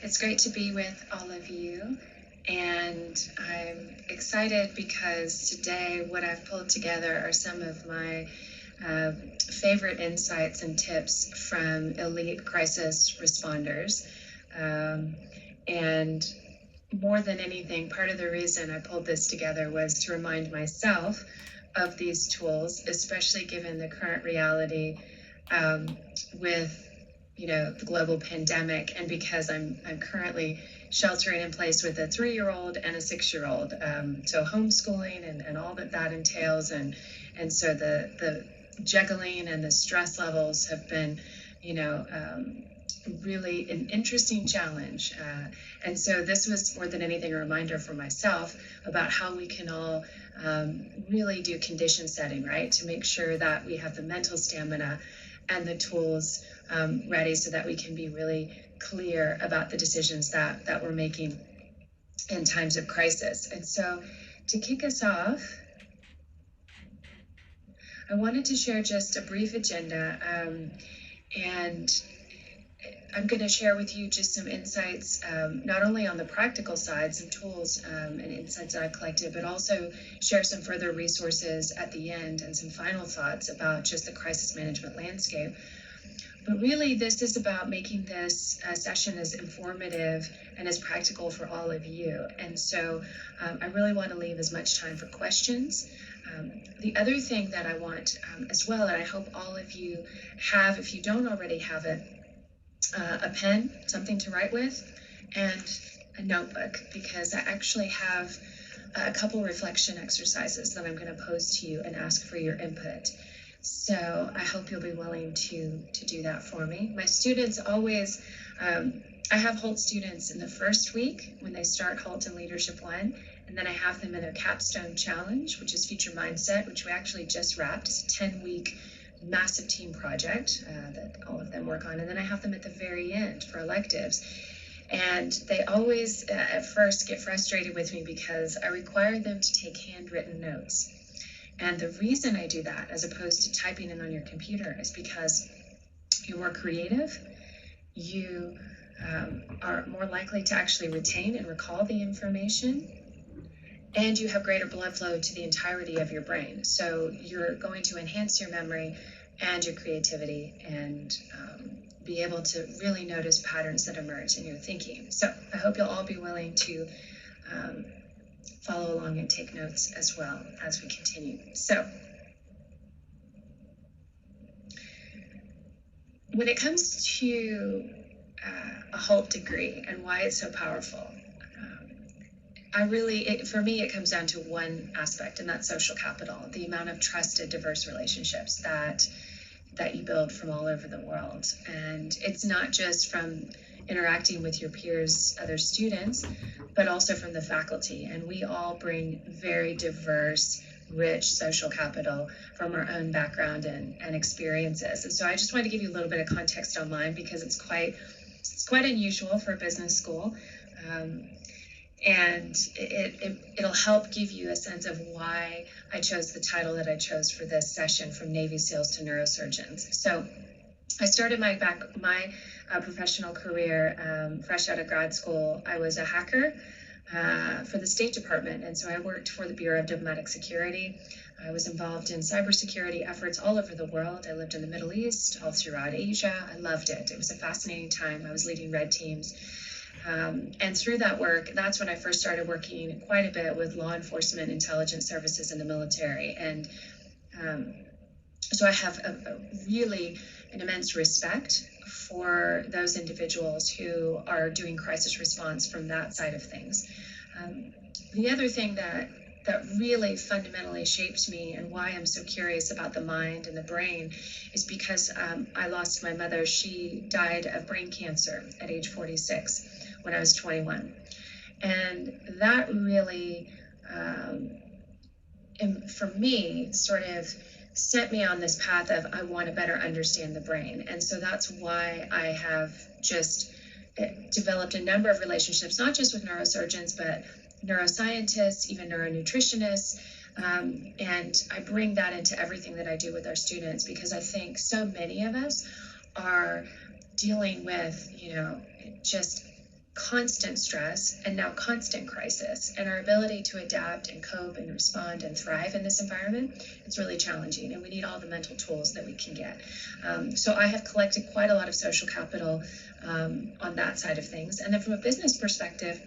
It's great to be with all of you, and I'm excited because today what I've pulled together are some of my favorite insights and tips from elite crisis responders. And more than anything, part of the reason I pulled this together was to remind myself of these tools, especially given the current reality with the global pandemic, and because I'm currently sheltering in place with a 3-year-old and a 6-year-old, so homeschooling and all that entails, and so the juggling and the stress levels have been really an interesting challenge, and so this was more than anything a reminder for myself about how we can all really do condition setting, right, to make sure that we have the mental stamina and the tools ready so that we can be really clear about the decisions that we're making in times of crisis. And so to kick us off, I wanted to share just a brief agenda, and I'm going to share with you just some insights, not only on the practical side, some tools and insights that I collected, but also share some further resources at the end and some final thoughts about just the crisis management landscape. But really, this is about making this session as informative and as practical for all of you. And so I really want to leave as much time for questions. The other thing that I want as well, and I hope all of you have, if you don't already have it, a pen, something to write with, and a notebook, because I actually have a couple reflection exercises that I'm going to pose to you and ask for your input. So I hope you'll be willing to do that for me. My students always, I have Hult students in the first week when they start Hult and Leadership 1, and then I have them in their capstone challenge, which is Future Mindset, which we actually just wrapped. It's a 10-week massive team project that all of them work on, and then I have them at the very end for electives. And they always at first get frustrated with me because I require them to take handwritten notes. And the reason I do that, as opposed to typing it on your computer, is because you're more creative, you are more likely to actually retain and recall the information, and you have greater blood flow to the entirety of your brain. So you're going to enhance your memory and your creativity, and be able to really notice patterns that emerge in your thinking. So I hope you'll all be willing to follow along and take notes as well as we continue. So when it comes to a Hult degree and why it's so powerful, for me, it comes down to one aspect, and that's social capital, the amount of trusted, diverse relationships that you build from all over the world. And it's not just from interacting with your peers, other students, but also from the faculty. And we all bring very diverse, rich social capital from our own background and experiences. And so I just wanted to give you a little bit of context on mine, because it's quite unusual for a business school. And it'll help give you a sense of why I chose the title that I chose for this session, From Navy SEALs to Neurosurgeons. So I started my professional career fresh out of grad school. I was a hacker for the State Department, and so I worked for the Bureau of Diplomatic Security. I was involved in cybersecurity efforts all over the world. I lived in the Middle East, all throughout Asia. I loved it. It was a fascinating time. I was leading red teams. And through that work, that's when I first started working quite a bit with law enforcement, intelligence services, and the military. And so I have really an immense respect for those individuals who are doing crisis response from that side of things. The other thing that really fundamentally shaped me and why I'm so curious about the mind and the brain is because I lost my mother. She died of brain cancer at age 46 when I was 21. And that really, for me, sort of set me on this path of I want to better understand the brain. And so that's why I have just developed a number of relationships, not just with neurosurgeons, but neuroscientists, even neuronutritionists, and I bring that into everything that I do with our students, because I think so many of us are dealing with, just constant stress and now constant crisis, and our ability to adapt and cope and respond and thrive in this environment, it's really challenging, and we need all the mental tools that we can get. So I have collected quite a lot of social capital on that side of things. And then from a business perspective,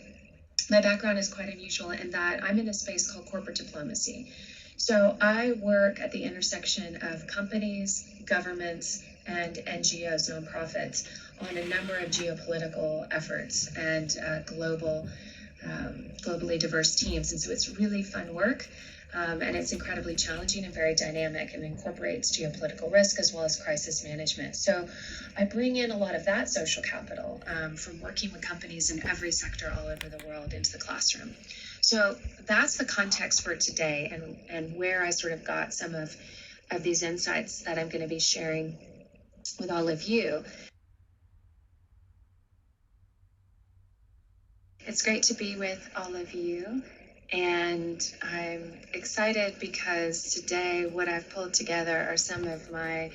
my background is quite unusual in that I'm in a space called corporate diplomacy. So I work at the intersection of companies, governments, and NGOs, nonprofits, on a number of geopolitical efforts and globally diverse teams. And so it's really fun work, and it's incredibly challenging and very dynamic, and incorporates geopolitical risk as well as crisis management. So I bring in a lot of that social capital from working with companies in every sector all over the world into the classroom. So that's the context for today, and where I sort of got some of these insights that I'm going to be sharing with all of you. It's great to be with all of you, and I'm excited because today what I've pulled together are some of my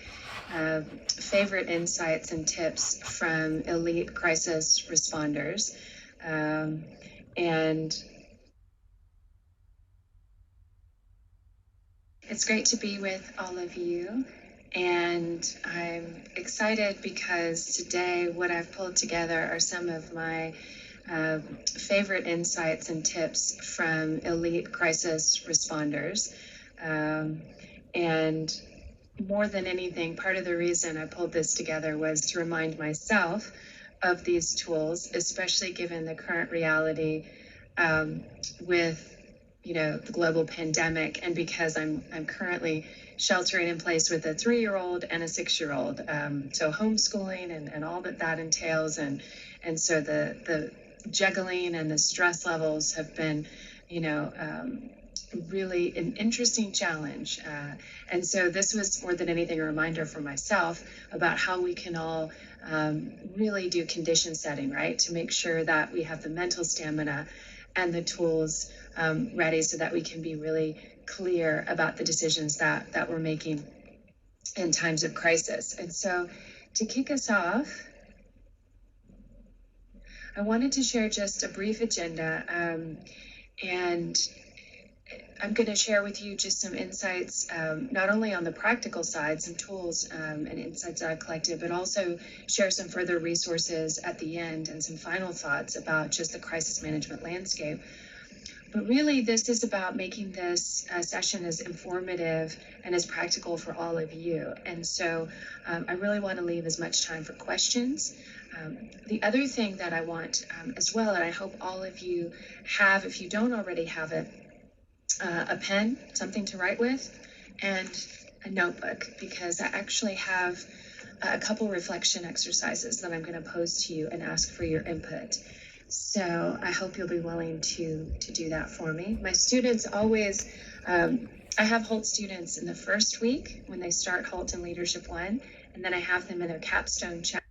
favorite insights and tips from elite crisis responders. And it's great to be with all of you, and I'm excited because today what I've pulled together are some of my favorite insights and tips from elite crisis responders. And more than anything, part of the reason I pulled this together was to remind myself of these tools, especially given the current reality with the global pandemic, and because I'm currently sheltering in place with a 3-year-old and a 6-year-old, so homeschooling and all that entails, and so the juggling and the stress levels have been really an interesting challenge, and so this was more than anything a reminder for myself about how we can all really do condition setting, right, to make sure that we have the mental stamina and the tools ready so that we can be really clear about the decisions that we're making in times of crisis. And so to kick us off, I wanted to share just a brief agenda, and I'm going to share with you just some insights, not only on the practical side, some tools and insights that I've collected, but also share some further resources at the end and some final thoughts about just the crisis management landscape. But really, this is about making this session as informative and as practical for all of you. And so I really want to leave as much time for questions. The other thing that I want as well, and I hope all of you have, if you don't already have it, a pen, something to write with, and a notebook, because I actually have a couple reflection exercises that I'm going to pose to you and ask for your input. So I hope you'll be willing to do that for me. My students always, I have Hult students in the first week when they start Hult and Leadership 1, and then I have them in a capstone check.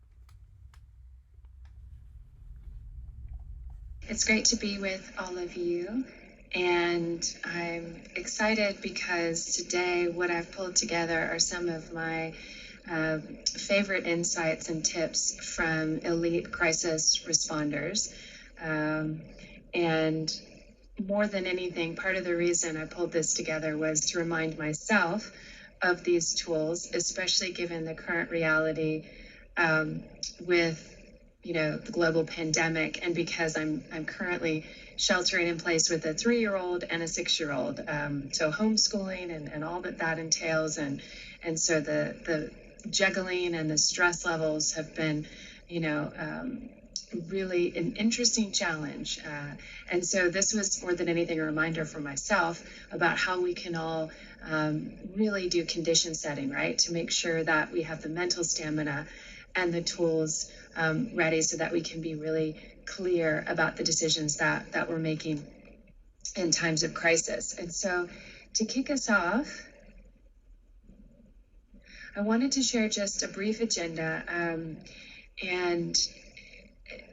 It's great to be with all of you, and I'm excited because today what I've pulled together are some of my favorite insights and tips from elite crisis responders. And more than anything, part of the reason I pulled this together was to remind myself of these tools, especially given the current reality with the global pandemic, and because I'm currently sheltering in place with a 3-year-old and a 6-year-old, so homeschooling and all that entails, and so the juggling and the stress levels have been really an interesting challenge, and so this was more than anything a reminder for myself about how we can all really do condition setting, right, to make sure that we have the mental stamina and the tools ready so that we can be really clear about the decisions that we're making in times of crisis. And so to kick us off, I wanted to share just a brief agenda, and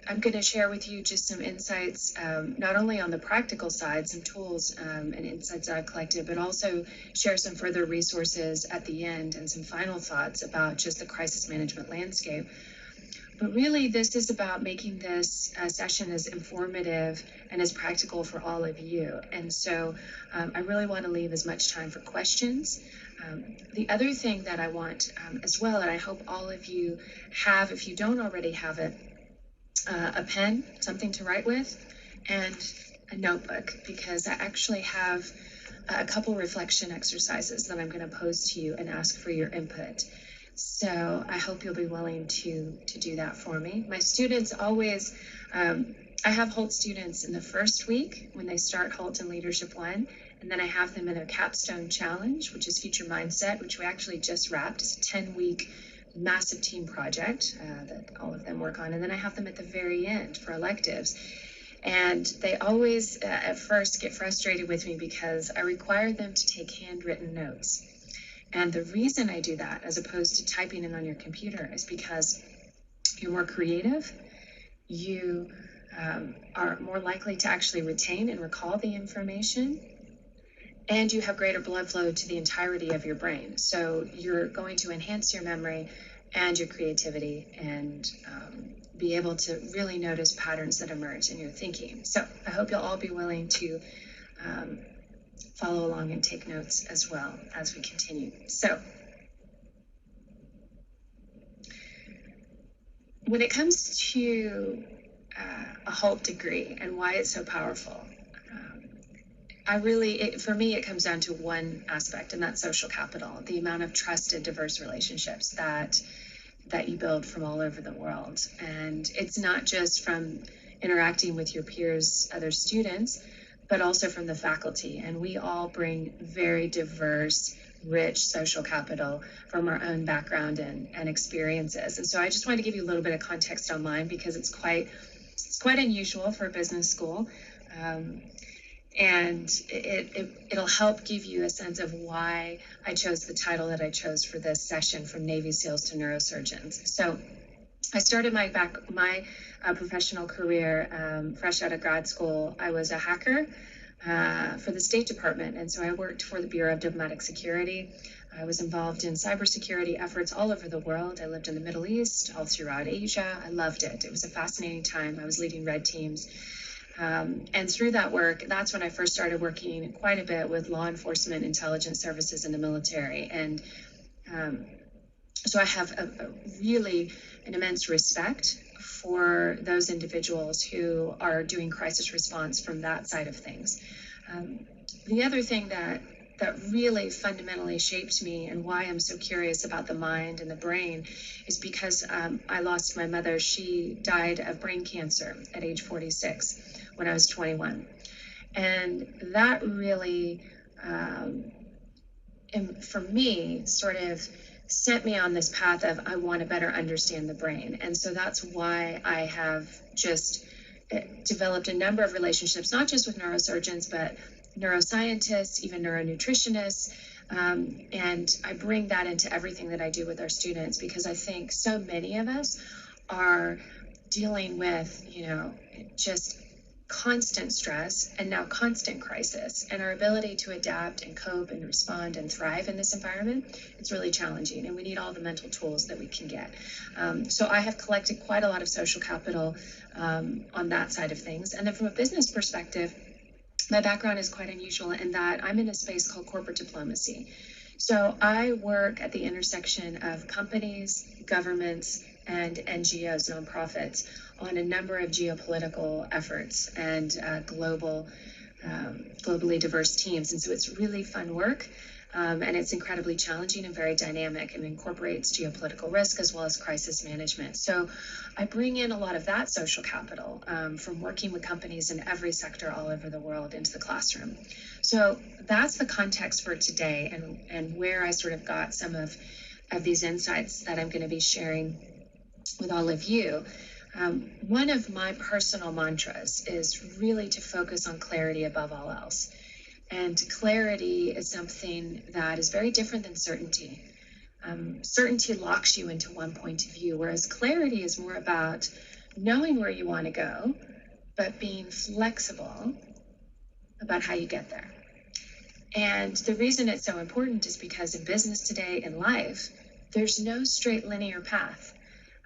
I'm going to share with you just some insights, not only on the practical side, some tools and insights that I've collected, but also share some further resources at the end and some final thoughts about just the crisis management landscape. But really, this is about making this session as informative and as practical for all of you. And so I really want to leave as much time for questions. The other thing that I want as well, and I hope all of you have, if you don't already have it, a pen, something to write with, and a notebook, because I actually have a couple reflection exercises that I'm going to pose to you and ask for your input. So I hope you'll be willing to do that for me. My students always, I have Hult students in the first week when they start Hult and Leadership 1, and then I have them in a capstone challenge, which is Future Mindset, which we actually just wrapped. It's a 10-week massive team project that all of them work on. And then I have them at the very end for electives. And they always at first get frustrated with me because I require them to take handwritten notes. And the reason I do that, as opposed to typing it on your computer, is because you're more creative, you are more likely to actually retain and recall the information, and you have greater blood flow to the entirety of your brain. So you're going to enhance your memory and your creativity and be able to really notice patterns that emerge in your thinking. So I hope you'll all be willing to follow along and take notes as well as we continue. So when it comes to a Hult degree and why it's so powerful, for me, it comes down to one aspect, and that's social capital, the amount of trusted, diverse relationships that you build from all over the world. And it's not just from interacting with your peers, other students, but also from the faculty. And we all bring very diverse, rich social capital from our own background and experiences. And so I just wanted to give you a little bit of context on mine, because it's quite unusual for a business school. And it'll help give you a sense of why I chose the title that I chose for this session, From Navy SEALs to Neurosurgeons. So I started my professional career fresh out of grad school. I was a hacker for the State Department, and so I worked for the Bureau of Diplomatic Security. I was involved in cybersecurity efforts all over the world. I lived in the Middle East, all throughout Asia. I loved it. It was a fascinating time. I was leading red teams. And through that work, that's when I first started working quite a bit with law enforcement, intelligence services, and the military. And so I have really an immense respect for those individuals who are doing crisis response from that side of things. The other thing that really fundamentally shaped me and why I'm so curious about the mind and the brain is because I lost my mother. She died of brain cancer at age 46 when I was 21. And that really, for me, sort of sent me on this path of I want to better understand the brain. And so that's why I have just developed a number of relationships, not just with neurosurgeons, but neuroscientists, even neuronutritionists, and I bring that into everything that I do with our students, because I think so many of us are dealing with, just constant stress and now constant crisis, and our ability to adapt and cope and respond and thrive in this environment, it's really challenging, and we need all the mental tools that we can get. So I have collected quite a lot of social capital on that side of things. And then from a business perspective, my background is quite unusual in that I'm in a space called corporate diplomacy. So I work at the intersection of companies, governments, and NGOs, nonprofits, on a number of geopolitical efforts and globally diverse teams. And so it's really fun work, and it's incredibly challenging and very dynamic, and incorporates geopolitical risk as well as crisis management. So I bring in a lot of that social capital from working with companies in every sector all over the world into the classroom. So that's the context for today, and where I sort of got some of these insights that I'm going to be sharing with all of you. One of my personal mantras is really to focus on clarity above all else. And clarity is something that is very different than certainty. Certainty locks you into one point of view, whereas clarity is more about knowing where you want to go, but being flexible about how you get there. And the reason it's so important is because in business today, in life, there's no straight linear path.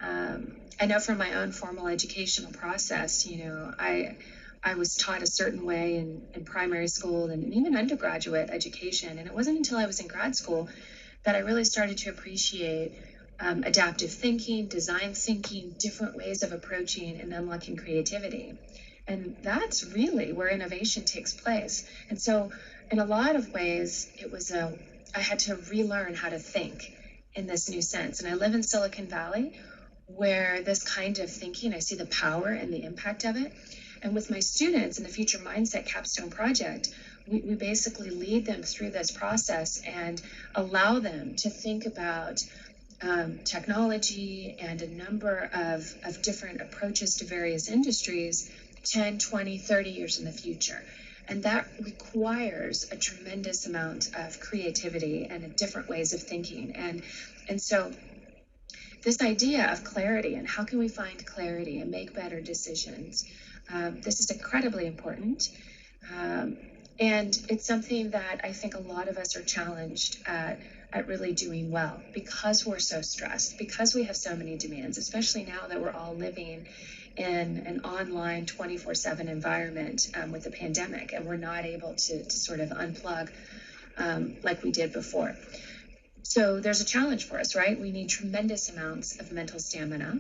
I know from my own formal educational process, I was taught a certain way in primary school and even undergraduate education. And it wasn't until I was in grad school that I really started to appreciate adaptive thinking, design thinking, different ways of approaching and unlocking creativity. And that's really where innovation takes place. And so in a lot of ways, I had to relearn how to think in this new sense. And I live in Silicon Valley, where this kind of thinking, I see the power and the impact of it. And with my students in the Future Mindset Capstone Project, we basically lead them through this process and allow them to think about technology and a number of different approaches to various industries 10, 20, 30 years in the future. And that requires a tremendous amount of creativity and different ways of thinking. And so this idea of clarity and how can we find clarity and make better decisions, this is incredibly important. And it's something that I think a lot of us are challenged at really doing well because we're so stressed, because we have so many demands, especially now that we're all living in an online 24/7 environment with the pandemic, and we're not able to sort of unplug like we did before. So there's a challenge for us, right? We need tremendous amounts of mental stamina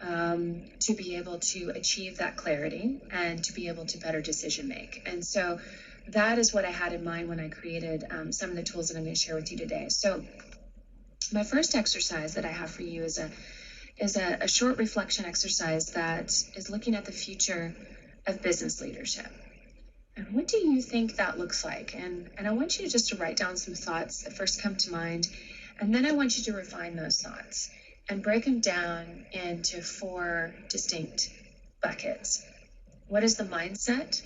to be able to achieve that clarity and to be able to better decision make. And so that is what I had in mind when I created some of the tools that I'm going to share with you today. So my first exercise that I have for you is a short reflection exercise that is looking at the future of business leadership. And what do you think that looks like? And I want you just to write down some thoughts that first come to mind, and then I want you to refine those thoughts and break them down into 4 distinct buckets. What is the mindset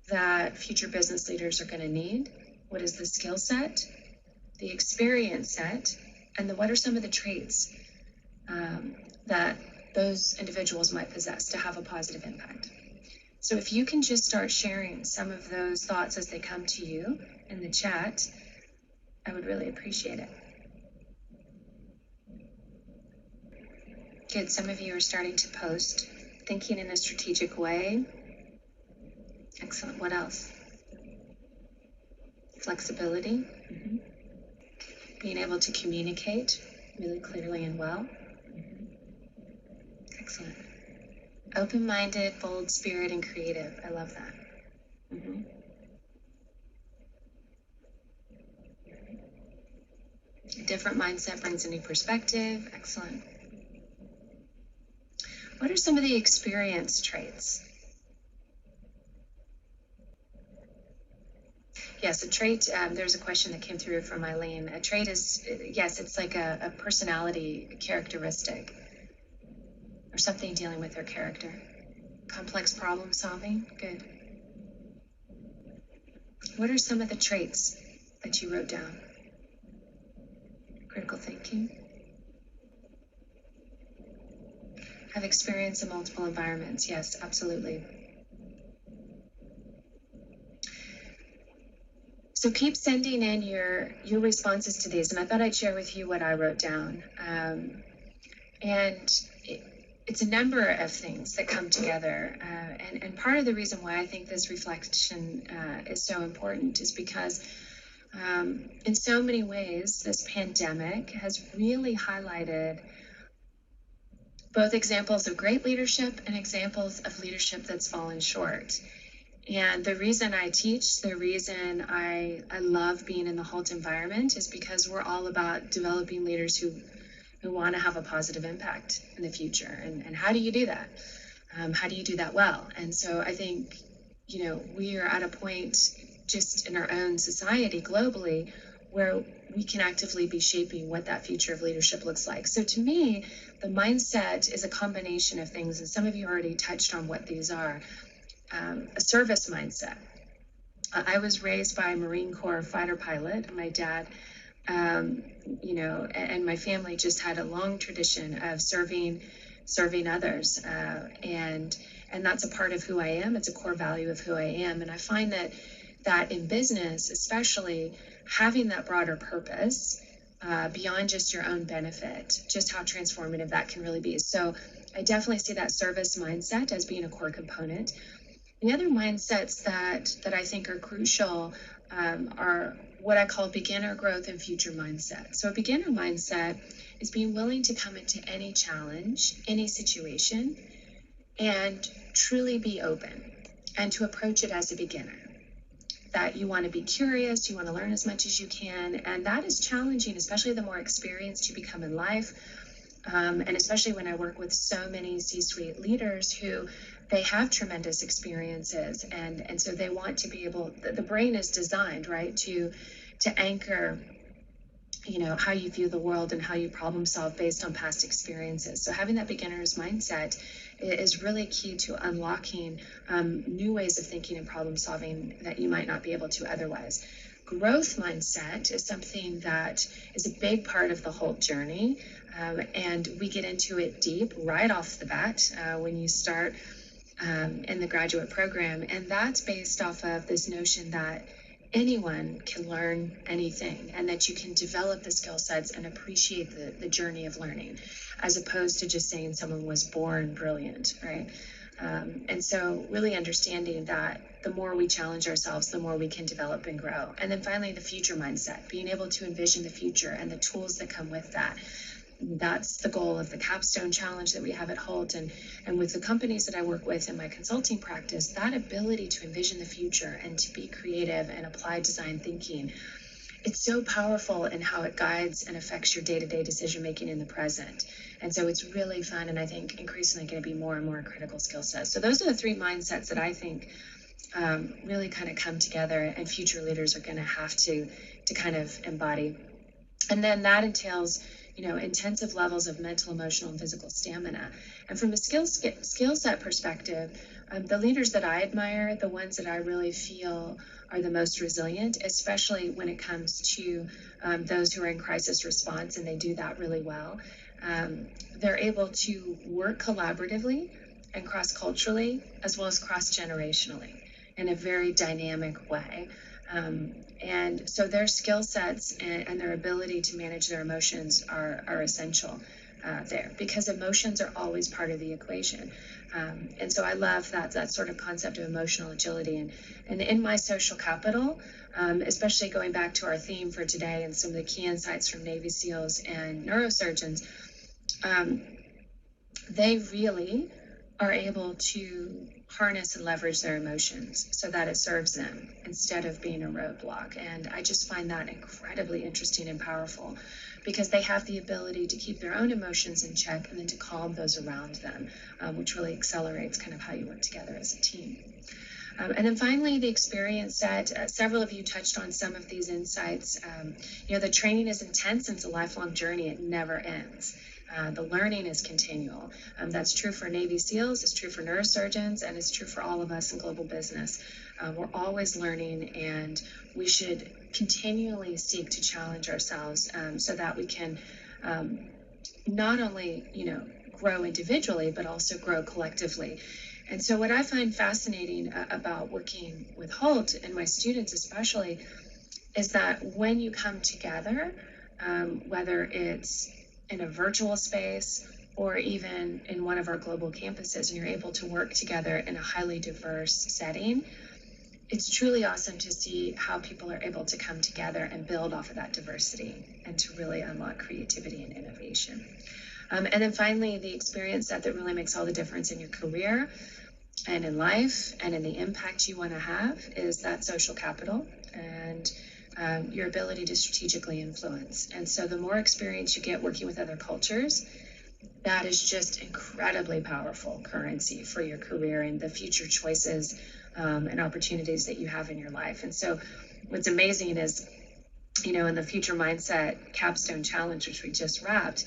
that future business leaders are going to need? What is the skill set, the experience set, and what are some of the traits that those individuals might possess to have a positive impact? So if you can just start sharing some of those thoughts as they come to you in the chat, I would really appreciate it. Good, some of you are starting to post, thinking in a strategic way. Excellent, what else? Flexibility, being able to communicate really clearly and well. Excellent. Open-minded, bold spirit, and creative. I love that. A different mindset brings a new perspective. Excellent. What are some of the experience traits? Yes, a trait, there's a question that came through from Eileen. A trait is, yes, it's like a personality characteristic or something dealing with their character. Complex problem solving, good. What are some of the traits that you wrote down? Critical thinking. Have experience in multiple environments, yes, absolutely. So keep sending in your responses to these, and I thought I'd share with you what I wrote down. And it's a number of things that come together, and part of the reason why I think this reflection is so important is because in so many ways, this pandemic has really highlighted both examples of great leadership and examples of leadership that's fallen short. And the reason I teach, the reason I love being in the Hult environment is because we're all about developing leaders who want to have a positive impact in the future. And how do you do that? How do you do that well? And so I think, we are at a point just in our own society globally where we can actively be shaping what that future of leadership looks like. So to me, the mindset is a combination of things, and some of you already touched on what these are. A service mindset. I was raised by a Marine Corps fighter pilot. My dad, and my family just had a long tradition of serving others, and that's a part of who I am. It's a core value of who I am, and I find that in business, especially, having that broader purpose beyond just your own benefit, just how transformative that can really be. So I definitely see that service mindset as being a core component. The other mindsets that I think are crucial are what I call beginner growth and future mindset. So a beginner mindset is being willing to come into any challenge, any situation, and truly be open and to approach it as a beginner. That you want to be curious, you want to learn as much as you can, and that is challenging, especially the more experienced you become in life. And especially when I work with so many C-suite leaders who they have tremendous experiences, and so they want to be able, the brain is designed, right, to anchor, how you view the world and how you problem solve based on past experiences. So having that beginner's mindset is really key to unlocking new ways of thinking and problem solving that you might not be able to otherwise. Growth mindset is something that is a big part of the Hult journey, and we get into it deep right off the bat when you start in the graduate program, and that's based off of this notion that anyone can learn anything and that you can develop the skill sets and appreciate the journey of learning, as opposed to just saying someone was born brilliant, right? And so really understanding that the more we challenge ourselves, the more we can develop and grow. And then finally, the future mindset, being able to envision the future and the tools that come with that. That's the goal of the capstone challenge that we have at Hult, and with the companies that I work with in my consulting practice, that ability to envision the future and to be creative and apply design thinking, it's so powerful in how it guides and affects your day-to-day decision making in the present. And so it's really fun, and I think increasingly going to be more and more critical skill sets. So those are the three mindsets that I think really kind of come together, and future leaders are going to have to kind of embody. And then that entails intensive levels of mental, emotional, and physical stamina. And from a skill set perspective, the leaders that I admire, the ones that I really feel are the most resilient, especially when it comes to those who are in crisis response, and they do that really well. They're able to work collaboratively and cross-culturally, as well as cross-generationally in a very dynamic way. And so their skill sets and their ability to manage their emotions are essential there, because emotions are always part of the equation. And so I love that sort of concept of emotional agility. And in my social capital, especially going back to our theme for today and some of the key insights from Navy SEALs and neurosurgeons, they really are able to harness and leverage their emotions so that it serves them instead of being a roadblock. And I just find that incredibly interesting and powerful, because they have the ability to keep their own emotions in check and then to calm those around them, which really accelerates kind of how you work together as a team. And then finally, the experience set. Several of you touched on some of these insights. The training is intense and it's a lifelong journey. It never ends. The learning is continual. That's true for Navy SEALs, it's true for neurosurgeons, and it's true for all of us in global business. We're always learning, and we should continually seek to challenge ourselves so that we can not only, grow individually, but also grow collectively. And so what I find fascinating about working with Hult, and my students especially, is that when you come together, whether it's in a virtual space or even in one of our global campuses, and you're able to work together in a highly diverse setting, it's truly awesome to see how people are able to come together and build off of that diversity and to really unlock creativity and innovation. And then finally, the experience set that really makes all the difference in your career and in life and in the impact you want to have is that social capital and your ability to strategically influence. And so the more experience you get working with other cultures, that is just incredibly powerful currency for your career and the future choices and opportunities that you have in your life. And so what's amazing is, in the Future Mindset Capstone Challenge, which we just wrapped,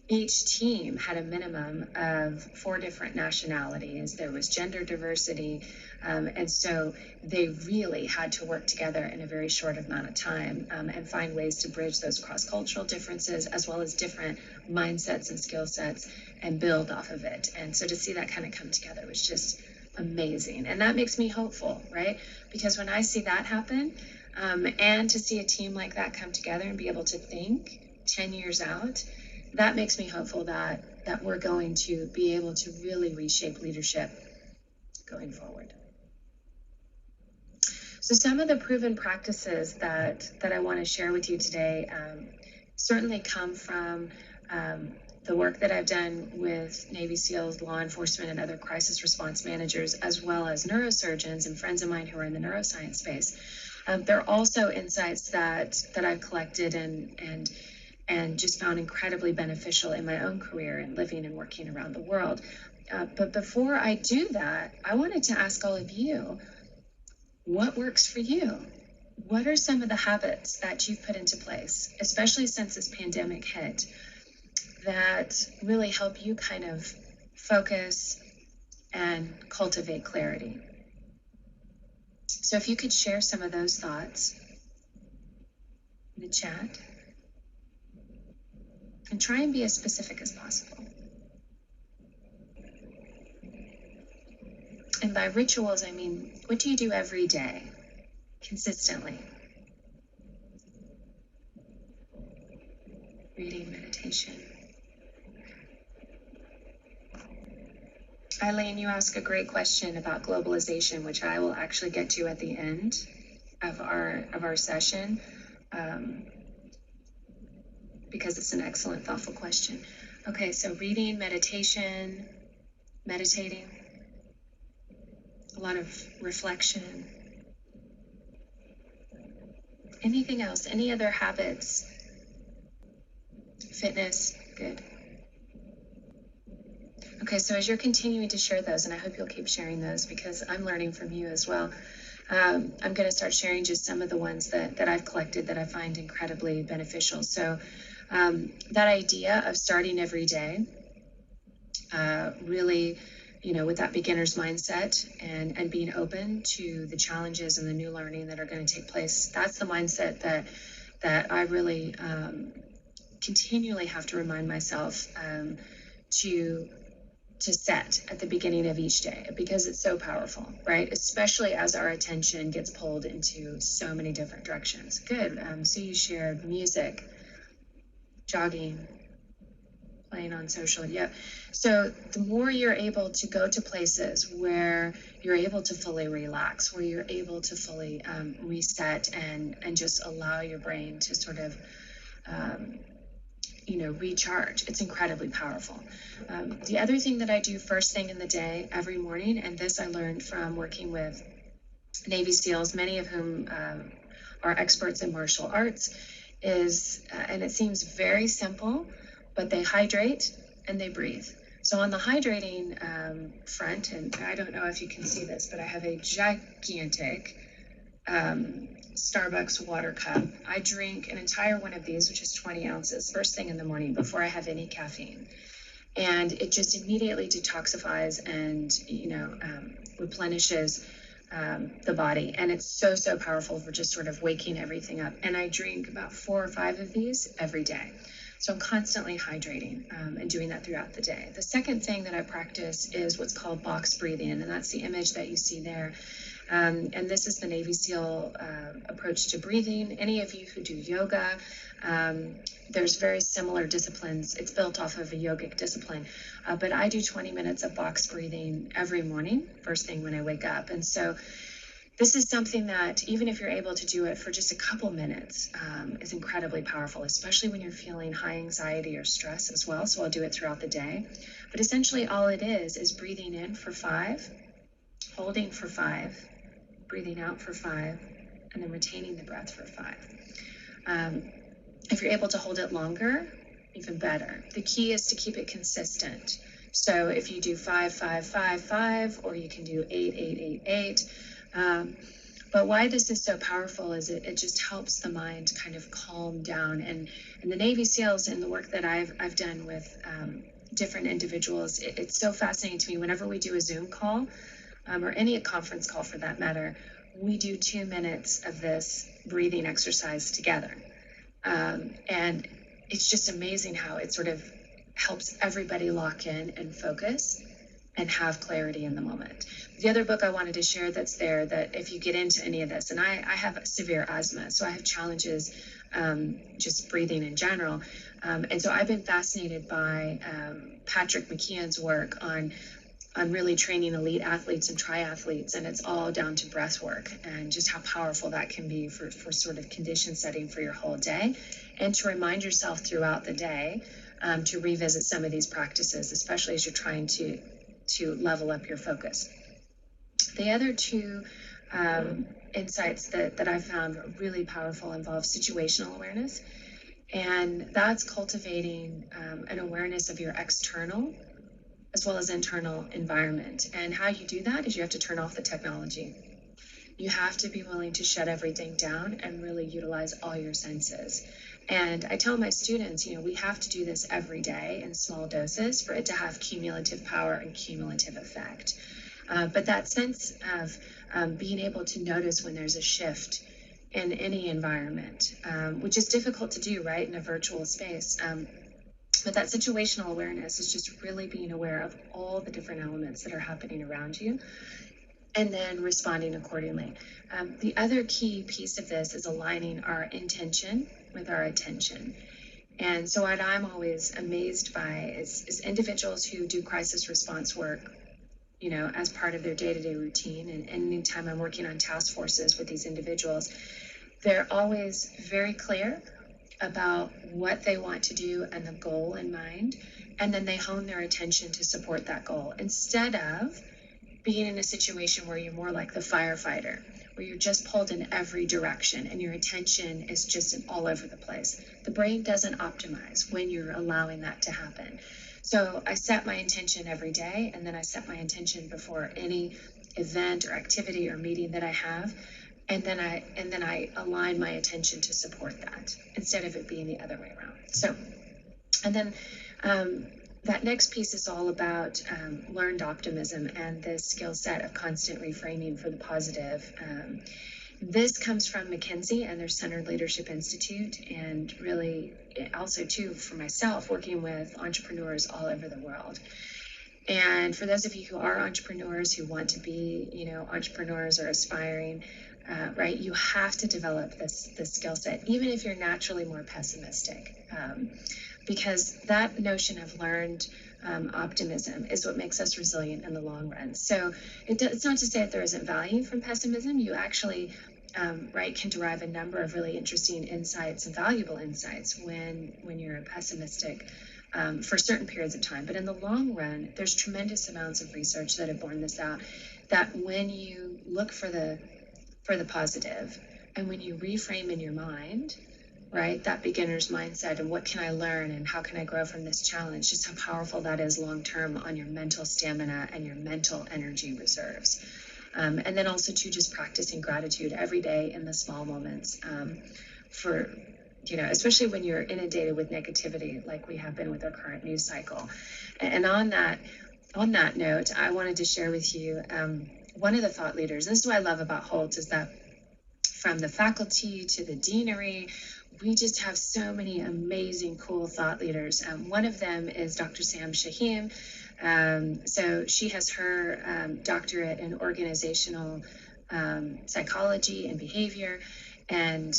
each team had a minimum of 4 different nationalities. There was gender diversity. And so they really had to work together in a very short amount of time and find ways to bridge those cross-cultural differences as well as different mindsets and skill sets and build off of it. And so to see that kind of come together was just amazing. And that makes me hopeful, right? Because when I see that happen and to see a team like that come together and be able to think 10 years out, that makes me hopeful that we're going to be able to really reshape leadership going forward. So some of the proven practices that I want to share with you today certainly come from the work that I've done with Navy SEALs, law enforcement, and other crisis response managers, as well as neurosurgeons and friends of mine who are in the neuroscience space. There are also insights that I've collected and just found incredibly beneficial in my own career and living and working around the world. But before I do that, I wanted to ask all of you, what works for you? What are some of the habits that you've put into place, especially since this pandemic hit, that really help you kind of focus and cultivate clarity? So if you could share some of those thoughts in the chat, and try and be as specific as possible. And by rituals, I mean, what do you do every day, consistently? Reading, meditation. Eileen, you ask a great question about globalization, which I will actually get to at the end of our session, because it's an excellent, thoughtful question. Okay, so reading, meditation, meditating, a lot of reflection. Anything else? Any other habits? Fitness, good. Okay, so as you're continuing to share those, and I hope you'll keep sharing those because I'm learning from you as well, I'm going to start sharing just some of the ones that I've collected that I find incredibly beneficial. So that idea of starting every day, really, with that beginner's mindset and being open to the challenges and the new learning that are going to take place, that's the mindset that I really continually have to remind myself to set at the beginning of each day, because it's so powerful, right? Especially as our attention gets pulled into so many different directions. Good. So you shared music, jogging, playing on social. Yeah. So the more you're able to go to places where you're able to fully relax, where you're able to fully reset and just allow your brain to sort of recharge, it's incredibly powerful. The other thing that I do first thing in the day every morning, and this I learned from working with Navy SEALs, many of whom are experts in martial arts, is, and it seems very simple, but they hydrate and they breathe. So on the hydrating front, and I don't know if you can see this, but I have a gigantic Starbucks water cup. I drink an entire one of these, which is 20 ounces, first thing in the morning before I have any caffeine. And it just immediately detoxifies and, replenishes the body. And it's so, so powerful for just sort of waking everything up. And I drink about 4 or 5 of these every day. So I'm constantly hydrating and doing that throughout the day. The second thing that I practice is what's called box breathing, and that's the image that you see there. And this is the Navy SEAL approach to breathing. Any of you who do yoga, there's very similar disciplines. It's built off of a yogic discipline. But I do 20 minutes of box breathing every morning, first thing when I wake up. And so this is something that, even if you're able to do it for just a couple minutes, is incredibly powerful, especially when you're feeling high anxiety or stress as well. So I'll do it throughout the day. But essentially all it is breathing in for 5, holding for 5, breathing out for 5, and then retaining the breath for 5. If you're able to hold it longer, even better. The key is to keep it consistent. So if you do 5, 5, 5, 5, or you can do 8, 8, 8, 8. But why this is so powerful is it just helps the mind kind of calm down. And the Navy SEALs, and the work that I've done with different individuals, it's so fascinating to me. Whenever we do a Zoom call, or any conference call for that matter, we do 2 minutes of this breathing exercise together. And it's just amazing how it sort of helps everybody lock in and focus and have clarity in the moment. The other book I wanted to share that's there, that if you get into any of this, and I have severe asthma, so I have challenges just breathing in general. And so I've been fascinated by Patrick McKeon's work on really training elite athletes and triathletes, and it's all down to breath work and just how powerful that can be for sort of condition setting for your whole day, and to remind yourself throughout the day to revisit some of these practices, especially as you're trying to level up your focus. The other two insights that I found really powerful involve situational awareness, and that's cultivating an awareness of your external as well as internal environment. And how you do that is you have to turn off the technology. You have to be willing to shut everything down and really utilize all your senses. And I tell my students, we have to do this every day in small doses for it to have cumulative power and cumulative effect. But that sense of being able to notice when there's a shift in any environment, which is difficult to do, right, in a virtual space. But that situational awareness is just really being aware of all the different elements that are happening around you and then responding accordingly. The other key piece of this is aligning our intention with our attention. And so what I'm always amazed by is individuals who do crisis response work, as part of their day-to-day routine. And anytime I'm working on task forces with these individuals, they're always very clear about what they want to do and the goal in mind, and then they hone their attention to support that goal, instead of being in a situation where you're more like the firefighter, where you're just pulled in every direction and your attention is just all over the place. The brain doesn't optimize when you're allowing that to happen. So I set my intention every day, and then I set my intention before any event or activity or meeting that I have. And then I align my attention to support that, instead of it being the other way around. So, and then that next piece is all about learned optimism and this skill set of constant reframing for the positive. This comes from McKinsey and their Centered Leadership Institute, and really also too for myself, working with entrepreneurs all over the world. And for those of you who are entrepreneurs, who want to be, entrepreneurs or aspiring, right, you have to develop this skill set, even if you're naturally more pessimistic, because that notion of learned optimism is what makes us resilient in the long run. So it's not to say that there isn't value from pessimism. You actually, right, can derive a number of really interesting insights and valuable insights when you're pessimistic for certain periods of time. But in the long run, there's tremendous amounts of research that have borne this out, that when you look for the positive, and when you reframe in your mind, right, that beginner's mindset and what can I learn and how can I grow from this challenge, just how powerful that is long term on your mental stamina and your mental energy reserves. And then also too, just practicing gratitude every day in the small moments, for especially when you're inundated with negativity like we have been with our current news cycle. And on that note, I wanted to share with you one of the thought leaders. This is what I love about Hult, is that from the faculty to the deanery, we just have so many amazing, cool thought leaders. One of them is Dr. Sam Shaheen. So she has her doctorate in organizational psychology and behavior. And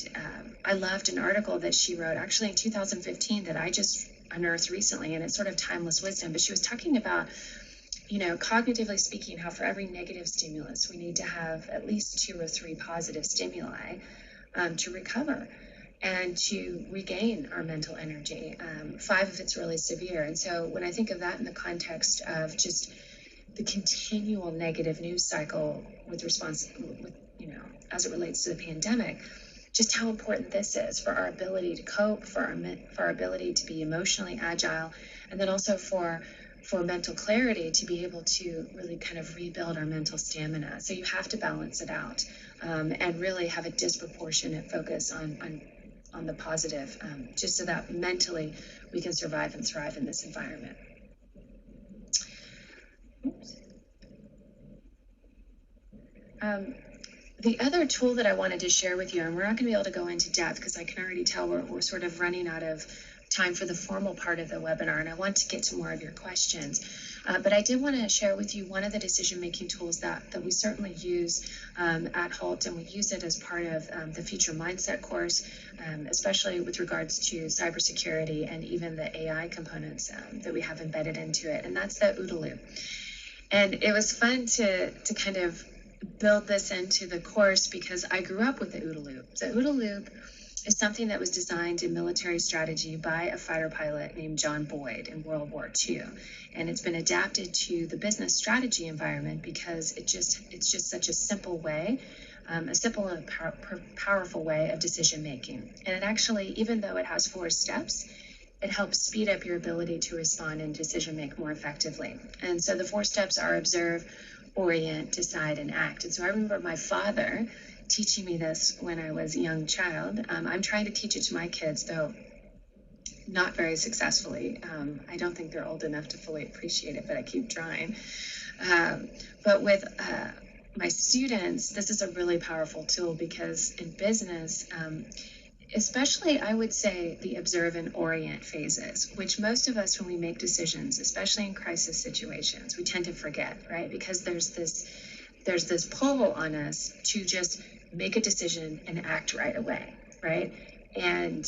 I loved an article that she wrote actually in 2015 that I just unearthed recently, and it's sort of timeless wisdom. But she was talking about, cognitively speaking, how for every negative stimulus, we need to have at least 2 or 3 positive stimuli to recover and to regain our mental energy, 5 if it's really severe. And so when I think of that in the context of just the continual negative news cycle as it relates to the pandemic, just how important this is for our ability to cope, for our ability to be emotionally agile, and then also for mental clarity, to be able to really kind of rebuild our mental stamina. So you have to balance it out and really have a disproportionate focus on the positive, just so that mentally we can survive and thrive in this environment. Oops. The other tool that I wanted to share with you, and we're not going to be able to go into depth because I can already tell we're sort of running out of time for the formal part of the webinar, and I want to get to more of your questions. But I did want to share with you one of the decision-making tools that we certainly use at Hult, and we use it as part of the Future Mindset course, especially with regards to cybersecurity and even the AI components that we have embedded into it, and that's the OODA loop. And it was fun to kind of build this into the course because I grew up with the OODA loop. The OODA loop is something that was designed in military strategy by a fighter pilot named John Boyd in World War II. And it's been adapted to the business strategy environment because it's just such a simple way, a simple and powerful way of decision making. And it actually, even though it has 4 steps, it helps speed up your ability to respond and decision make more effectively. And so the 4 steps are observe, orient, decide, and act. And so I remember my father teaching me this when I was a young child. I'm trying to teach it to my kids, though not very successfully. I don't think they're old enough to fully appreciate it, but I keep trying. But with my students, this is a really powerful tool because in business, especially I would say the observe and orient phases, which most of us when we make decisions, especially in crisis situations, we tend to forget, right? Because there's this pull on us to just make a decision and act right away, right? And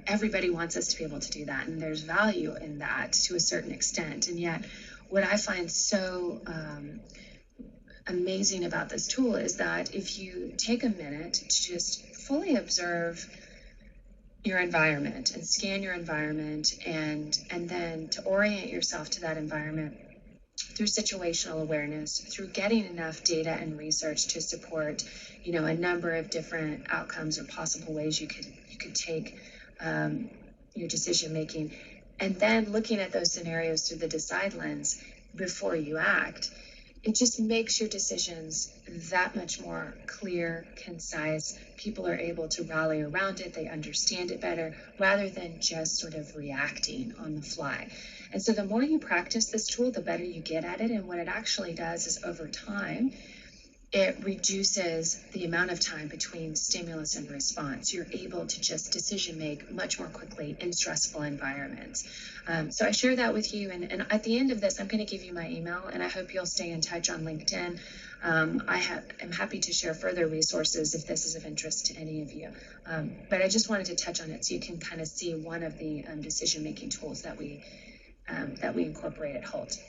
everybody wants us to be able to do that, and there's value in that to a certain extent. And yet what I find so amazing about this tool is that if you take a minute to just fully observe your environment and scan your environment and then to orient yourself to that environment through situational awareness, through getting enough data and research to support, a number of different outcomes or possible ways you could take your decision making, and then looking at those scenarios through the decide lens before you act, it just makes your decisions that much more clear, concise. People are able to rally around it. They understand it better rather than just sort of reacting on the fly. And so the more you practice this tool, the better you get at it. And what it actually does is over time, it reduces the amount of time between stimulus and response. You're able to just decision make much more quickly in stressful environments. So I share that with you. And at the end of this, I'm going to give you my email, and I hope you'll stay in touch on LinkedIn. I'm happy to share further resources if this is of interest to any of you. But I just wanted to touch on it so you can kind of see one of the decision-making tools that we incorporate at Hult.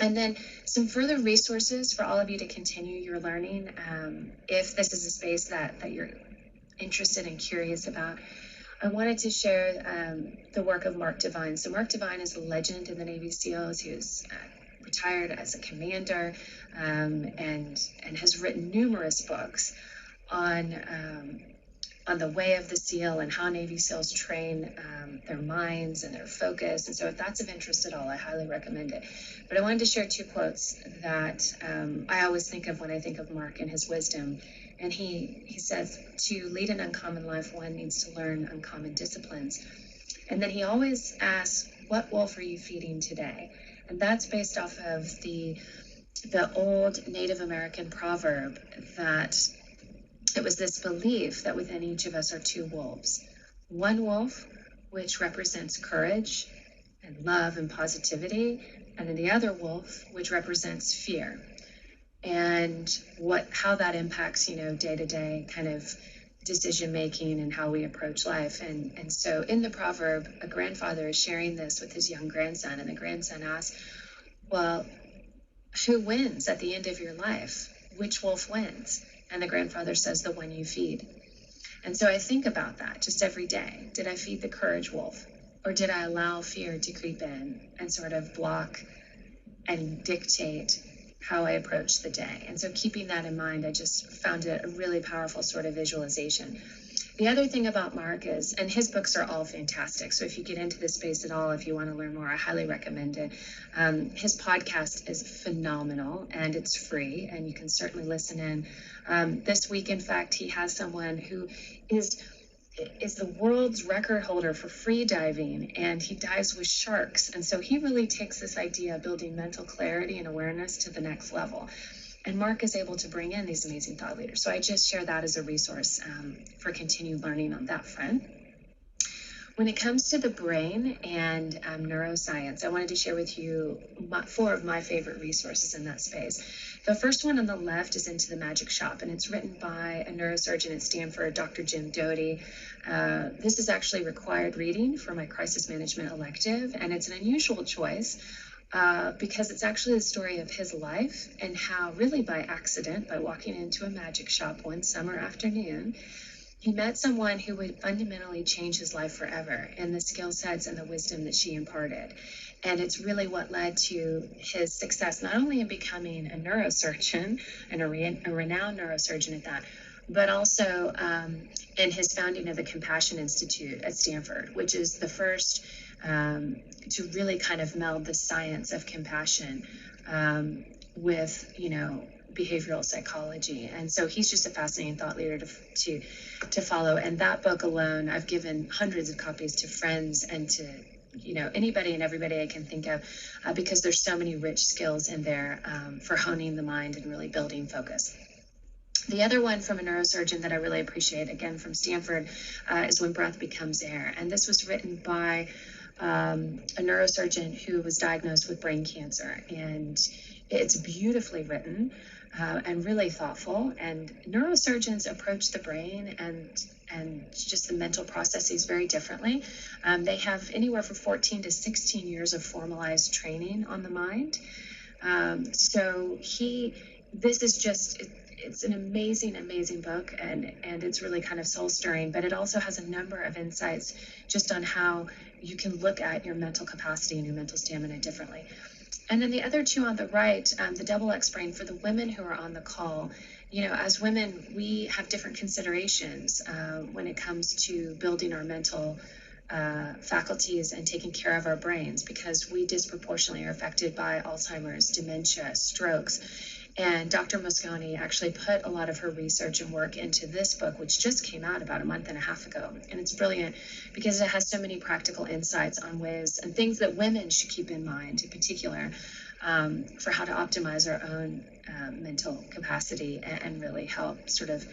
And then some further resources for all of you to continue your learning. If this is a space that you're interested and curious about, I wanted to share the work of Mark Devine. So Mark Devine is a legend in the Navy SEALs. He was retired as a commander and has written numerous books on the way of the SEAL and how Navy SEALs train their minds and their focus. And so if that's of interest at all, I highly recommend it. But I wanted to share 2 quotes that I always think of when I think of Mark and his wisdom. And he says, to lead an uncommon life, one needs to learn uncommon disciplines. And then he always asks, what wolf are you feeding today? And that's based off of the old Native American proverb that it was this belief that within each of us are 2 wolves. One wolf, which represents courage and love and positivity, and then the other wolf, which represents fear. And how that impacts, day-to-day kind of decision-making and how we approach life. And so in the proverb, a grandfather is sharing this with his young grandson, and the grandson asks, well, who wins at the end of your life? Which wolf wins? And the grandfather says, the one you feed. And so I think about that just every day. Did I feed the courage wolf? Or did I allow fear to creep in and sort of block and dictate how I approach the day? And so keeping that in mind, I just found it a really powerful sort of visualization. The other thing about Mark is, and his books are all fantastic, so if you get into this space at all, if you want to learn more, I highly recommend it. His podcast is phenomenal, and it's free, and you can certainly listen in. This week, in fact, he has someone who is the world's record holder for free diving, and he dives with sharks. And so he really takes this idea of building mental clarity and awareness to the next level. And Mark is able to bring in these amazing thought leaders. So I just share that as a resource for continued learning on that front. When it comes to the brain and neuroscience, I wanted to share with you four of my favorite resources in that space. The first one on the left is Into the Magic Shop, and it's written by a neurosurgeon at Stanford, Dr. Jim Doty. This is actually required reading for my crisis management elective, and it's an unusual choice because it's actually the story of his life and how, really by accident, by walking into a magic shop one summer afternoon, he met someone who would fundamentally change his life forever, and the skill sets and the wisdom that she imparted. And it's really what led to his success, not only in becoming a neurosurgeon and a renowned neurosurgeon at that, but also in his founding of the Compassion Institute at Stanford, which is the first to really kind of meld the science of compassion with, behavioral psychology. And so he's just a fascinating thought leader to follow. And that book alone, I've given hundreds of copies to friends and to anybody and everybody I can think of, because there's so many rich skills in there for honing the mind and really building focus. The other one from a neurosurgeon that I really appreciate, again from Stanford, is When Breath Becomes Air. And this was written by a neurosurgeon who was diagnosed with brain cancer. And it's beautifully written and really thoughtful. And neurosurgeons approach the brain and just the mental processes very differently. They have anywhere from 14 to 16 years of formalized training on the mind. This is just, it's an amazing, amazing book, and it's really kind of soul stirring, but it also has a number of insights just on how you can look at your mental capacity and your mental stamina differently. And then the other two on the right, the Double X Brain, for the women who are on the call, as women, we have different considerations when it comes to building our mental faculties and taking care of our brains, because we disproportionately are affected by Alzheimer's, dementia, strokes. And Dr. Mosconi actually put a lot of her research and work into this book, which just came out about a month and a half ago. And it's brilliant because it has so many practical insights on ways and things that women should keep in mind, in particular, for how to optimize our own mental capacity and really help sort of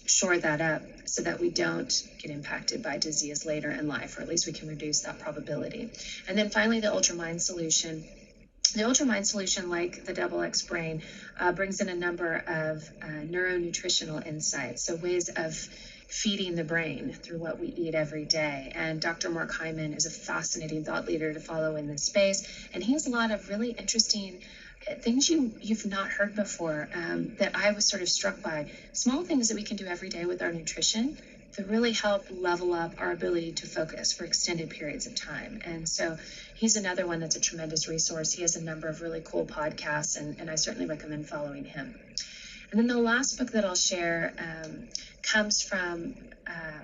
shore that up so that we don't get impacted by disease later in life, or at least we can reduce that probability. And then finally, the Ultramind solution. The Ultramind solution, like the Double X Brain, brings in a number of neuronutritional insights, so ways of feeding the brain through what we eat every day. And Dr. Mark Hyman is a fascinating thought leader to follow in this space, and he has a lot of really interesting things you've not heard before that I was sort of struck by. Small things that we can do every day with our nutrition that really help level up our ability to focus for extended periods of time. And so he's another one that's a tremendous resource. He has a number of really cool podcasts, and I certainly recommend following him. And then the last book that I'll share comes from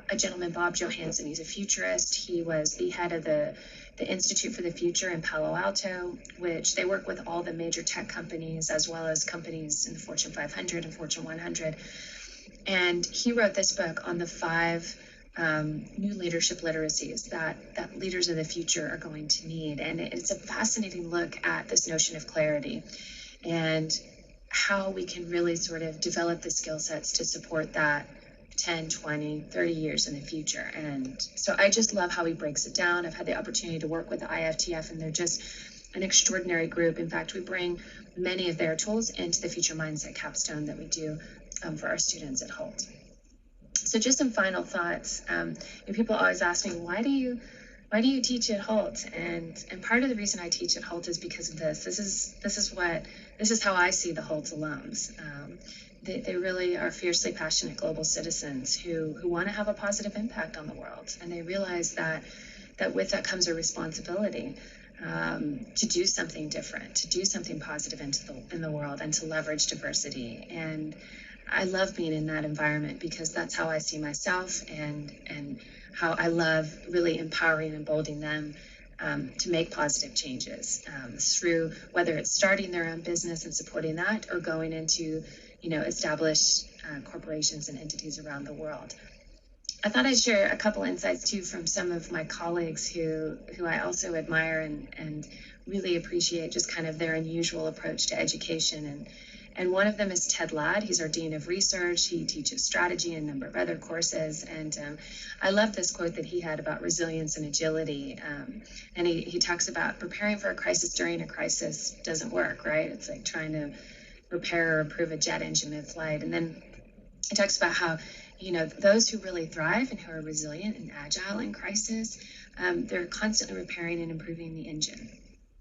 a gentleman, Bob Johansen. He's a futurist. He was the head of the Institute for the Future in Palo Alto, which they work with all the major tech companies as well as companies in the Fortune 500 and Fortune 100. And he wrote this book on the 5 new leadership literacies that leaders of the future are going to need. And it's a fascinating look at this notion of clarity and how we can really sort of develop the skill sets to support that 10, 20, 30 years in the future. And so I just love how he breaks it down. I've had the opportunity to work with the IFTF, and they're just an extraordinary group. In fact, we bring many of their tools into the Future Mindset capstone that we do for our students at Hult. So just some final thoughts. People always ask me, why do you teach at Hult? And part of the reason I teach at Hult is because of this. This is how I see the Hult alums. They really are fiercely passionate global citizens who want to have a positive impact on the world, and they realize that with that comes a responsibility to do something different, to do something positive in the world, and to leverage diversity. And I love being in that environment because that's how I see myself, and how I love really empowering and emboldening them to make positive changes through whether it's starting their own business and supporting that, or going into established corporations and entities around the world. I thought I'd share a couple insights too from some of my colleagues who I also admire and really appreciate just kind of their unusual approach to education And one of them is Ted Ladd. He's our Dean of Research. He teaches strategy and a number of other courses. And I love this quote that he had about resilience and agility. And he talks about preparing for a crisis during a crisis doesn't work, right? It's like trying to repair or improve a jet engine mid-flight. And then he talks about how, those who really thrive and who are resilient and agile in crisis, they're constantly repairing and improving the engine,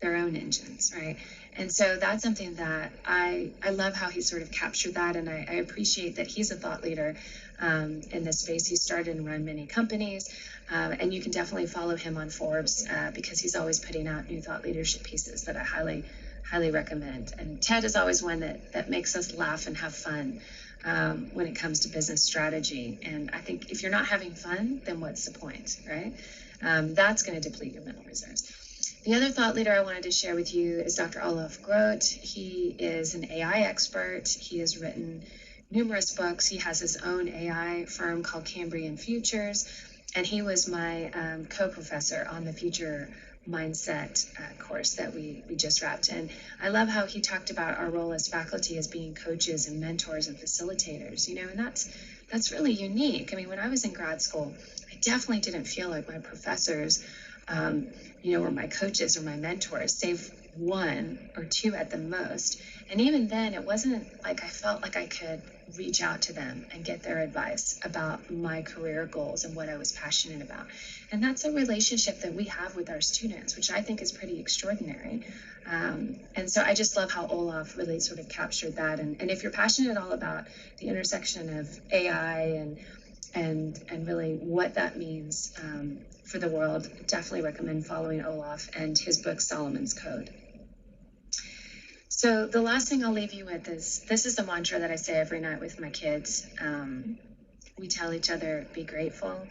their own engines, right? And so that's something that I love how he sort of captured that, and I appreciate that he's a thought leader in this space. He started and run many companies, and you can definitely follow him on Forbes because he's always putting out new thought leadership pieces that I highly recommend. And Ted is always one that makes us laugh and have fun when it comes to business strategy. And I think if you're not having fun, then what's the point, right? That's going to deplete your mental reserves. The other thought leader I wanted to share with you is Dr. Olaf Grote. He is an AI expert. He has written numerous books. He has his own AI firm called Cambrian Futures, and he was my co-professor on the Future Mindset course that we just wrapped. And I love how he talked about our role as faculty as being coaches and mentors and facilitators, and that's really unique. I mean, when I was in grad school, I definitely didn't feel like my professors were my coaches or my mentors, save one or two at the most. And even then, it wasn't like I felt like I could reach out to them and get their advice about my career goals and what I was passionate about. And that's a relationship that we have with our students, which I think is pretty extraordinary. And so I just love how Olaf really sort of captured that. And if you're passionate at all about the intersection of AI and really what that means for the world, definitely recommend following Olaf and his book, Solomon's Code. So the last thing I'll leave you with is, this is the mantra that I say every night with my kids. We tell each other, be grateful,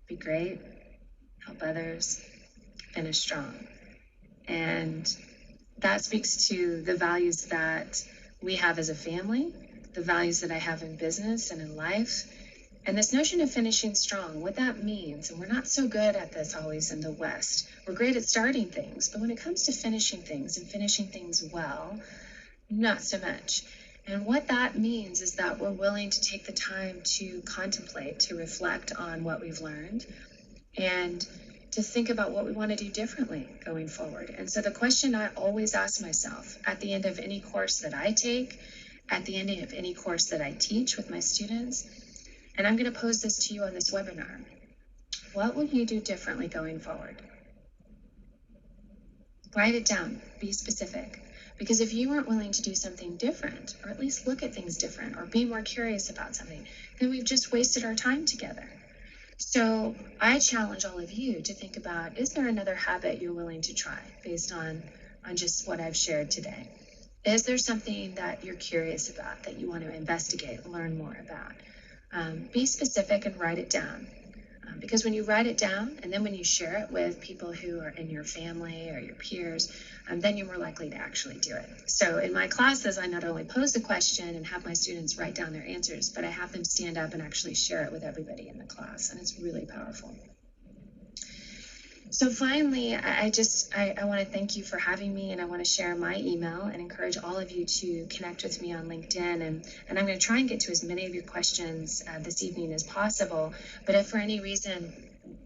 be great, help others, finish strong. And that speaks to the values that we have as a family, the values that I have in business and in life. And this notion of finishing strong, what that means, and we're not so good at this always in the West. We're great at starting things, but when it comes to finishing things and finishing things well, not so much. And what that means is that we're willing to take the time to contemplate, to reflect on what we've learned, and to think about what we want to do differently going forward. And so the question I always ask myself at the end of any course that I take, at the end of any course that I teach with my students, and I'm going to pose this to you on this webinar. What will you do differently going forward? Write it down. Be specific. Because if you weren't willing to do something different, or at least look at things different, or be more curious about something, then we've just wasted our time together. So I challenge all of you to think about, is there another habit you're willing to try based on just what I've shared today? Is there something that you're curious about that you want to investigate, learn more about? Be specific and write it down. Because when you write it down and then when you share it with people who are in your family or your peers, then you're more likely to actually do it. So in my classes, I not only pose the question and have my students write down their answers, but I have them stand up and actually share it with everybody in the class, and it's really powerful. So finally, I want to thank you for having me, and I want to share my email and encourage all of you to connect with me on LinkedIn. And I'm going to try and get to as many of your questions this evening as possible. But if for any reason,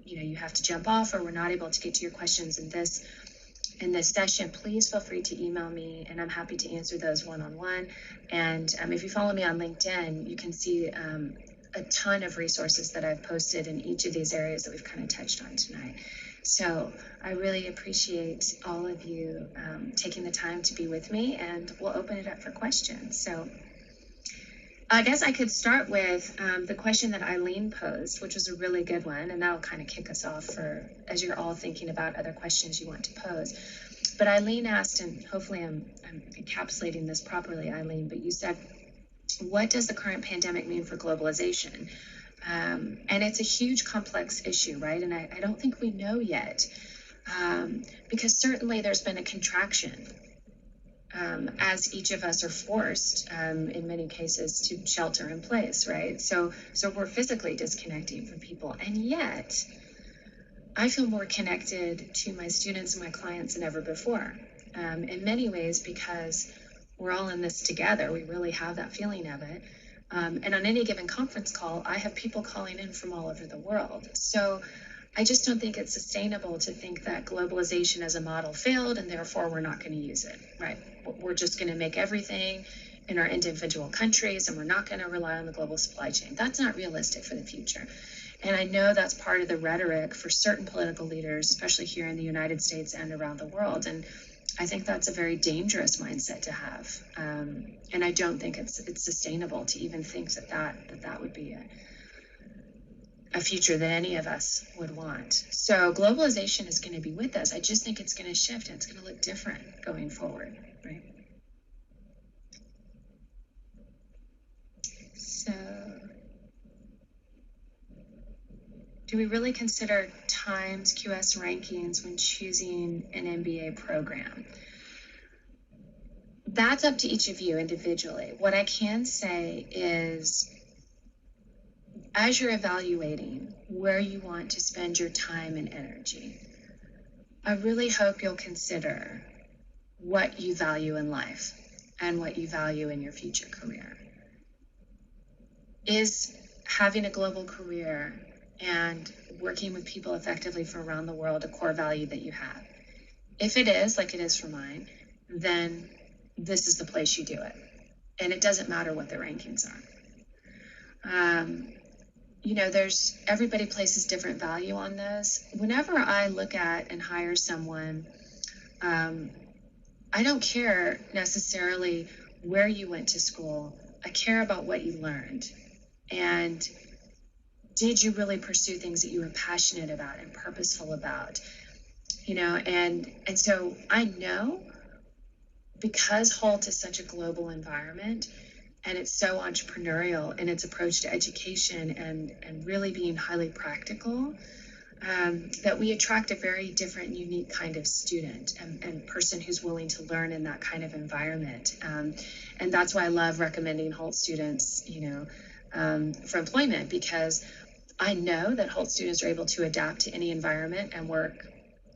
you have to jump off or we're not able to get to your questions in this session, please feel free to email me, and I'm happy to answer those one-on-one. And if you follow me on LinkedIn, you can see a ton of resources that I've posted in each of these areas that we've kind of touched on tonight. So I really appreciate all of you taking the time to be with me, and we'll open it up for questions. So I guess I could start with the question that Eileen posed, which was a really good one, and that'll kind of kick us off as you're all thinking about other questions you want to pose. But Eileen asked, and hopefully I'm encapsulating this properly, Eileen, but you said, what does the current pandemic mean for globalization? And it's a huge, complex issue, right? And I don't think we know yet, because certainly there's been a contraction as each of us are forced, in many cases, to shelter in place, right? So we're physically disconnecting from people, and yet I feel more connected to my students and my clients than ever before, in many ways, because we're all in this together. We really have that feeling of it. And on any given conference call, I have people calling in from all over the world. So I just don't think it's sustainable to think that globalization as a model failed and therefore we're not going to use it, right? We're just going to make everything in our individual countries and we're not going to rely on the global supply chain. That's not realistic for the future. And I know that's part of the rhetoric for certain political leaders, especially here in the United States and around the world. And I think that's a very dangerous mindset to have. And I don't think it's sustainable to even think that would be a future that any of us would want. So globalization is going to be with us. I just think it's going to shift and it's going to look different going forward, right? So do we really consider Times QS rankings when choosing an MBA program? That's up to each of you individually. What I can say is, as you're evaluating where you want to spend your time and energy, I really hope you'll consider what you value in life and what you value in your future career. Is having a global career and working with people effectively from around the world a core value that you have? If it is, like it is for mine, then this is the place you do it. And it doesn't matter what the rankings are. Everybody places different value on this. Whenever I look at and hire someone, I don't care necessarily where you went to school. I care about what you learned. And did you really pursue things that you were passionate about and purposeful about? And so I know, because Hult is such a global environment and it's so entrepreneurial in its approach to education and really being highly practical, that we attract a very different, unique kind of student and person who's willing to learn in that kind of environment. And that's why I love recommending Hult students, for employment, because I know that Hult students are able to adapt to any environment and work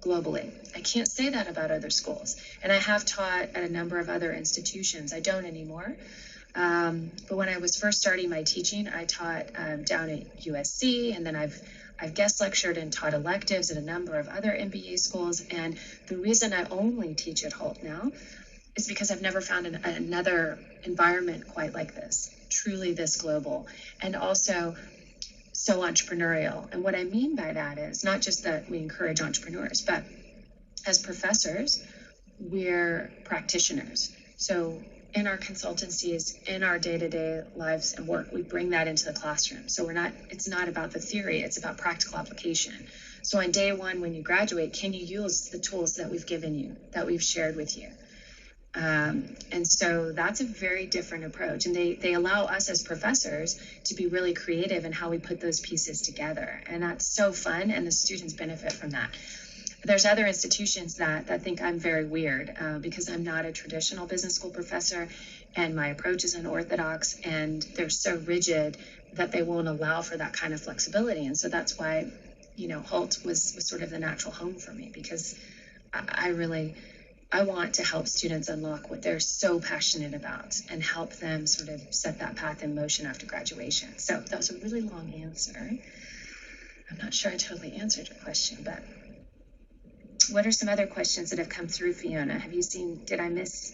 globally. I can't say that about other schools. And I have taught at a number of other institutions. I don't anymore. But when I was first starting my teaching, I taught down at USC, and then I've guest lectured and taught electives at a number of other MBA schools. And the reason I only teach at Hult now is because I've never found another environment quite like this, truly this global, and also so entrepreneurial. And what I mean by that is not just that we encourage entrepreneurs, but as professors, we're practitioners. So in our consultancies, in our day-to-day lives and work, we bring that into the classroom. So it's not about the theory, it's about practical application. So on day one, when you graduate, can you use the tools that we've given you, that we've shared with you? And so that's a very different approach. And they allow us as professors to be really creative in how we put those pieces together. And that's so fun, and the students benefit from that. There's other institutions that think I'm very weird because I'm not a traditional business school professor, and my approach is unorthodox, and they're so rigid that they won't allow for that kind of flexibility. And so that's why, Hult was sort of the natural home for me, because I want to help students unlock what they're so passionate about and help them sort of set that path in motion after graduation. So that was a really long answer. I'm not sure I totally answered your question, but what are some other questions that have come through, Fiona? Have you seen, did I miss?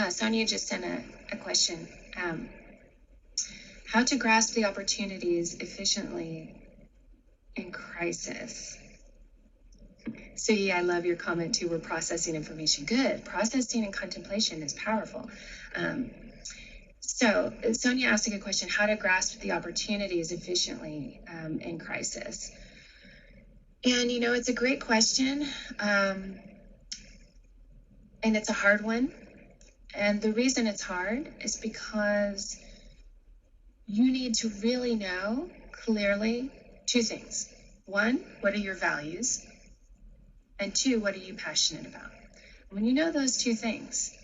Sonia just sent a question. How to grasp the opportunities efficiently in crisis. So yeah, I love your comment too. We're processing information. Good. Processing and contemplation is powerful. So Sonia asked a good question, how to grasp the opportunities efficiently in crisis. And, it's a great question. And it's a hard one. And the reason it's hard is because you need to really know clearly two things. One, what are your values? And two, what are you passionate about? When you know those two things,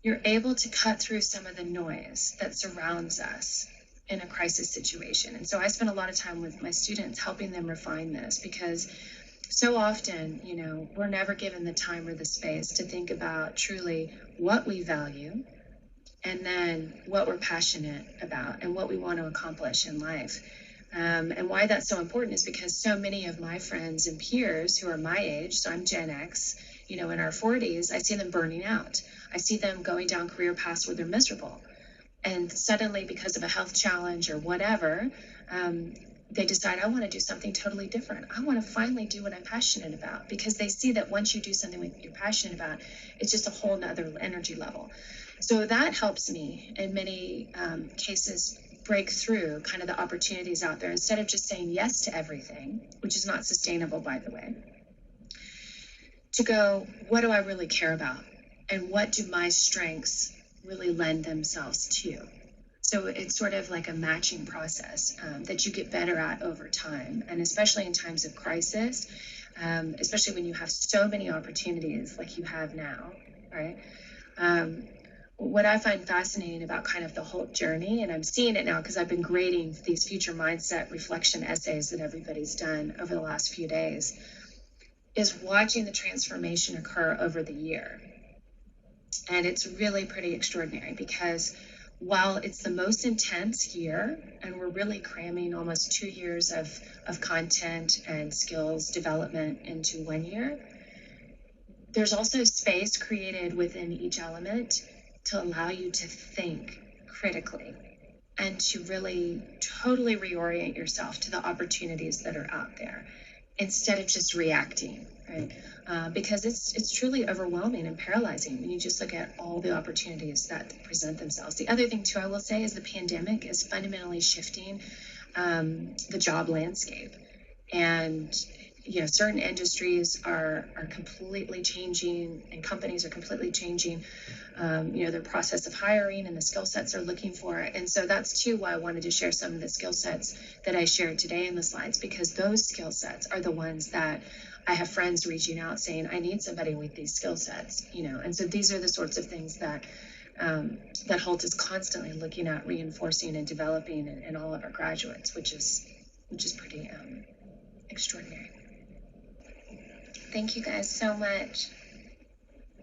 you're able to cut through some of the noise that surrounds us in a crisis situation. And so I spend a lot of time with my students helping them refine this, because so often, we're never given the time or the space to think about truly what we value, and then what we're passionate about and what we want to accomplish in life. And why that's so important is because so many of my friends and peers who are my age, so I'm Gen X, in our 40s, I see them burning out. I see them going down career paths where they're miserable. And suddenly, because of a health challenge or whatever, they decide, I want to do something totally different. I want to finally do what I'm passionate about, because they see that once you do something you're passionate about, it's just a whole nother energy level. So that helps me in many cases break through kind of the opportunities out there, instead of just saying yes to everything, which is not sustainable, by the way, to go, what do I really care about? And what do my strengths really lend themselves to? So it's sort of like a matching process that you get better at over time. And especially in times of crisis, especially when you have so many opportunities like you have now, right? What I find fascinating about kind of the Hult journey, and I'm seeing it now because I've been grading these future mindset reflection essays that everybody's done over the last few days, is watching the transformation occur over the year. And it's really pretty extraordinary, because while it's the most intense year, and we're really cramming almost 2 years of content and skills development into 1 year, there's also space created within each element to allow you to think critically and to really totally reorient yourself to the opportunities that are out there, instead of just reacting, right? Because it's truly overwhelming and paralyzing when you just look at all the opportunities that present themselves. The other thing too, I will say, is the pandemic is fundamentally shifting the job landscape. And certain industries are completely changing, and companies are completely changing their process of hiring and the skill sets they're looking for. And so that's too why I wanted to share some of the skill sets that I shared today in the slides, because those skill sets are the ones that I have friends reaching out saying, I need somebody with these skill sets, and so these are the sorts of things that that Hult is constantly looking at reinforcing and developing in all of our graduates, which is pretty extraordinary. Thank you guys so much.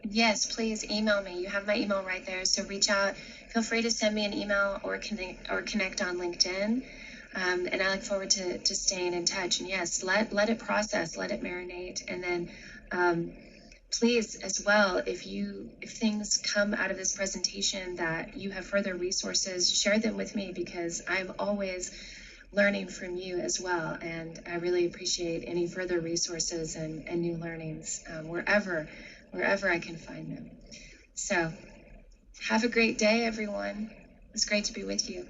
Yes, please email me. You have my email right there, so reach out. Feel free to send me an email or connect on LinkedIn. And I look forward to staying in touch. And yes, let it process, let it marinate, and then please as well, if things come out of this presentation that you have further resources, share them with me, because I'm always learning from you as well, and I really appreciate any further resources and new learnings wherever I can find them. So have a great day, everyone. It's great to be with you.